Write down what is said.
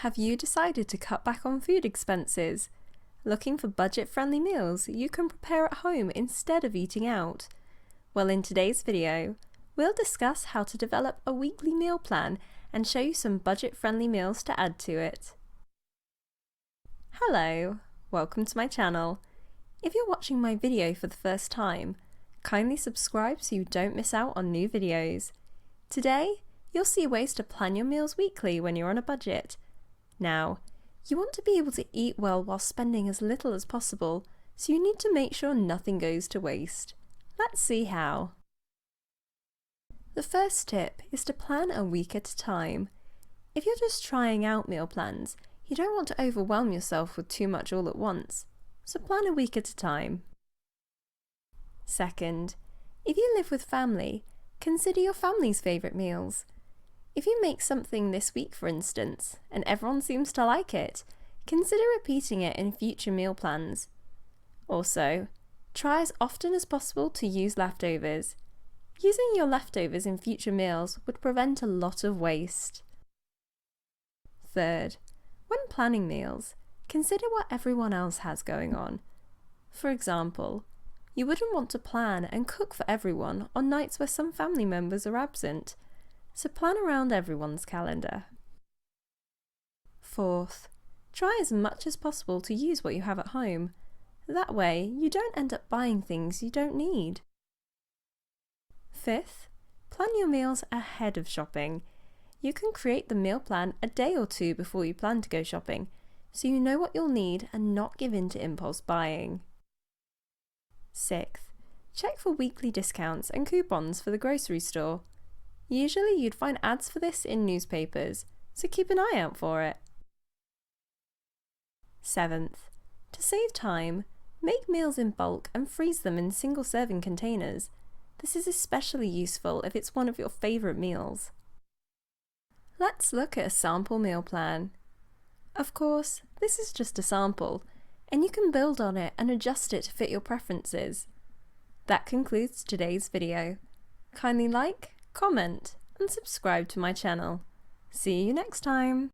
Have you decided to cut back on food expenses? Looking for budget-friendly meals you can prepare at home instead of eating out? Well, in today's video, we'll discuss how to develop a weekly meal plan and show you some budget-friendly meals to add to it. Hello, welcome to my channel. If you're watching my video for the first time, kindly subscribe so you don't miss out on new videos. Today, you'll see ways to plan your meals weekly when you're on a budget. Now, you want to be able to eat well while spending as little as possible, so you need to make sure nothing goes to waste. Let's see how. The first tip is to plan a week at a time. If you're just trying out meal plans, you don't want to overwhelm yourself with too much all at once, so plan a week at a time. Second, if you live with family, consider your family's favourite meals. If you make something this week, for instance, and everyone seems to like it, consider repeating it in future meal plans. Also, try as often as possible to use leftovers. Using your leftovers in future meals would prevent a lot of waste. Third, when planning meals, consider what everyone else has going on. For example, you wouldn't want to plan and cook for everyone on nights where some family members are absent, so plan around everyone's calendar. Fourth, try as much as possible to use what you have at home. That way, you don't end up buying things you don't need. Fifth, plan your meals ahead of shopping. You can create the meal plan a day or two before you plan to go shopping, so you know what you'll need and not give in to impulse buying. Sixth, check for weekly discounts and coupons for the grocery store. Usually you'd find ads for this in newspapers, so keep an eye out for it. Seventh, to save time, make meals in bulk and freeze them in single-serving containers. This is especially useful if it's one of your favourite meals. Let's look at a sample meal plan. Of course, this is just a sample, and you can build on it and adjust it to fit your preferences. That concludes today's video. Kindly like, comment, and subscribe to my channel. See you next time!